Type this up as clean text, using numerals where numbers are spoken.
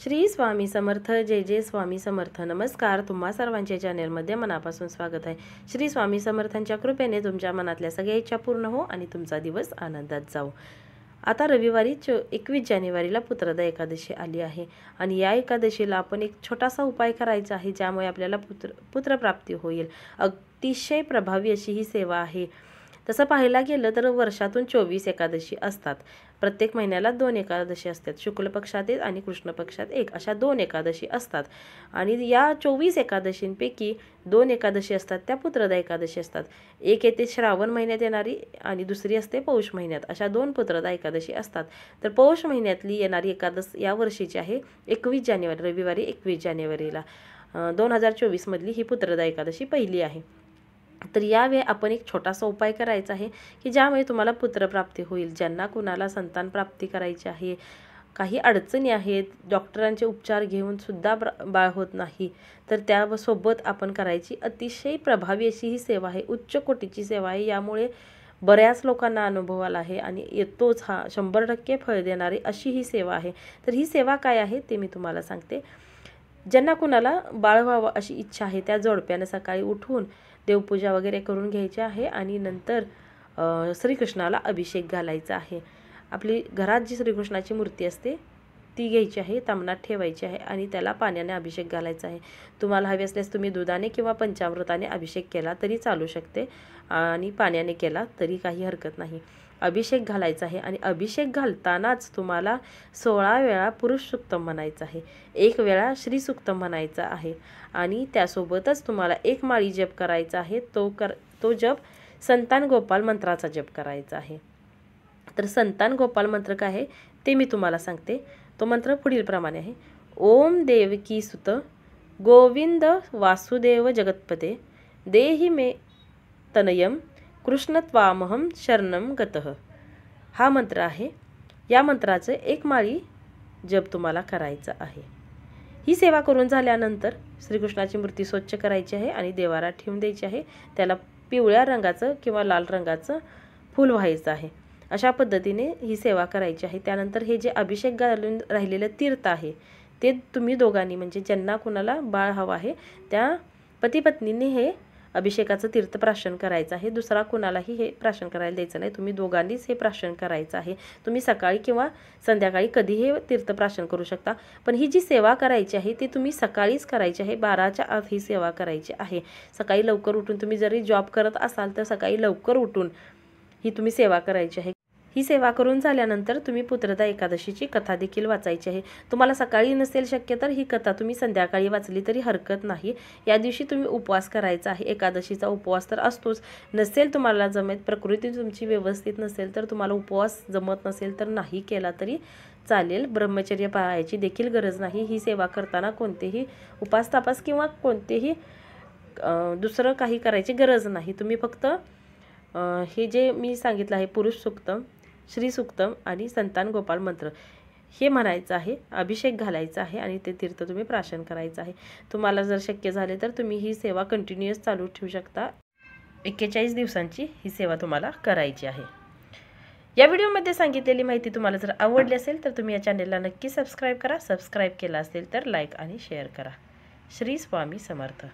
श्री स्वामी समर्थ. जय जय स्वामी समर्थ. नमस्कार. तुम्हा सर्वांच्या चॅनलमध्ये मनापासून स्वागत आहे. श्री स्वामी समर्थांच्या कृपेने तुमच्या मनातल्या सगळ्या इच्छा पूर्ण हो आणि तुमचा दिवस आनंदात जाओ. आता रविवारी 21 जानेवारीला पुत्रदा एकादशी आली आहे आणि या एकादशीला आपण एक छोटासा उपाय करायचा आहे ज्यामुळे आपल्याला पुत्रप्राप्ती होईल. अतिशय प्रभावी अशी ही सेवा आहे. तसं पाहायला गेलं तर वर्षातून 24 एकादशी असतात. प्रत्येक महिन्याला 2 एकादशी असतात. शुक्ल पक्षात एक आणि कृष्ण पक्षात एक अशा 2 एकादशी असतात. आणि या 24 एकादशींपैकी 2 एकादशी असतात त्या पुत्रदा एकादशी असतात. एक येते श्रावण महिन्यात येणारी आणि दुसरी असते पौष महिन्यात. अशा 2 पुत्रदा एकादशी असतात. तर पौष महिन्यातली येणारी एकादश या वर्षीची आहे 21 जानेवारी, रविवारी 21 जानेवारीला 2024 मधली ही पुत्रदा एकादशी पहिली आहे. तर यावेळी आपण एक छोटासा उपाय करायचा आहे की ज्यामुळे तुम्हाला पुत्रप्राप्ती होईल. ज्यांना कुणाला संतान प्राप्ती करायची आहे, काही अडचणी आहेत, डॉक्टरांचे उपचार घेऊन सुद्धा बाळ होत नाही, तर त्यासोबत आपण करायची अतिशय प्रभावी अशी ही सेवा आहे. उच्च कोटीची सेवा आहे. यामुळे बऱ्याच लोकांना अनुभव आला आहे आणि येतोच हा 100% फळ देणारी अशी ही सेवा आहे. तर ही सेवा काय आहे ते मी तुम्हाला सांगते. ज्यांना कुणाला बाळ व्हावं अशी इच्छा आहे त्या जोडप्याने सकाळी उठून देवपूजा वगैरे करून घ्यायची आहे आणि नंतर श्रीकृष्णाला अभिषेक घालायचा आहे. आपली घरात जी श्रीकृष्णाची मूर्ती असते ती घ्यायची आहे, तामणात ठेवायची आहे आणि त्याला पाण्याने अभिषेक घालायचा आहे. तुम्हाला हवे असल्यास तुम्ही दुधाने किंवा पंचामृताने अभिषेक केला तरी चालू शकते आणि पाण्याने केला तरी काही हरकत नाही. अभिषेक घालायचा आहे आणि अभिषेक घालतानाच तुम्हाला 16 वेळा पुरुष सुक्तम म्हणायचं आहे, 1 वेळा श्री सुक्तम म्हणायचं आहे आणि त्यासोबतच तुम्हाला 1 माळी जप करायचा आहे. तो जप संतान गोपाल मंत्राचा जप करायचा आहे. तर संतान गोपाल मंत्र काय आहे ते मी तुम्हाला सांगते. तो मंत्र पुढील प्रमाणे आहे. ओम देवकी सुत गोविंद वासुदेव जगतपते देहि मे तनयम कृष्णत्वामहम शरणम गतः. हा मंत्र आहे. या मंत्राचं 1 माळी जप तुम्हाला करायचा आहे. ही सेवा करून झाल्यानंतर श्रीकृष्णाची मूर्ती स्वच्छ करायची आहे आणि देवारात ठेवून द्यायची आहे. त्याला पिवळ्या रंगाचं किंवा लाल रंगाचं फूल व्हायचं आहे. अशा पद्धतीने ही सेवा करायची आहे. त्यानंतर हे जे अभिषेक घालून राहिलेलं तीर्थ आहे ते तुम्ही दोघांनी म्हणजे ज्यांना कुणाला बाळ हवं आहे त्या पती पत्नींनी हे अभिषेकाचं तीर्थ प्राशन करायचं आहे. दुसरा कुणालाही हे प्राशन करायला द्यायचं नाही. तुम्ही दोघांनीच हे प्राशन करायचं आहे. तुम्ही सकाळी किंवा संध्याकाळी कधीही हे तीर्थ प्राशन करू शकता. पण ही जी सेवा करायची आहे ती तुम्ही सकाळीच करायची आहे. 12च्या आत ही सेवा करायची आहे. सकाळी लवकर उठून तुम्ही जरी जॉब करत असाल तर सकाळी लवकर उठून ही तुम्ही सेवा करायची आहे. ही सेवा करून झाल्यानंतर तुम्ही पुत्रदा एकादशीची कथा देखील वाचायची आहे. तुम्हाला सकाळी नसेल शक्य तर ही कथा तुम्ही संध्याकाळी वाचली तरी हरकत नाही. या दिवशी तुम्ही उपवास करायचा आहे. एकादशीचा उपवास तर असतोच. नसेल तुम्हाला जमत, प्रकृती तुमची व्यवस्थित नसेल तर तुम्हाला उपवास जमत नसेल तर नाही केला तरी चालेल. ब्रह्मचर्य पाळायची देखील गरज नाही. ही सेवा करताना कोणतेही उपास तापास किंवा कोणतेही दुसरं काही करायची गरज नाही. तुम्ही फक्त हे जे मी सांगितलं आहे पुरुष सुक्तम, श्री सुक्तम आणि संतान गोपाल मंत्र हे म्हणायचं आहे. अभिषेक घालायचा आहे आणि ते तीर्थ तुम्ही प्राशन करायचं आहे. तुम्हाला जर शक्य झाले तर तुम्ही ही सेवा कंटिन्युअस चालू ठेवू शकता. 41 दिवसांची ही सेवा तुम्हाला करायची आहे. या व्हिडिओमध्ये सांगितलेली माहिती तुम्हाला जर आवडली असेल तर तुम्ही या चॅनलला नक्की सबस्क्राईब करा. सबस्क्राईब केला असेल तर लाईक आणि शेअर करा. श्री स्वामी समर्थ.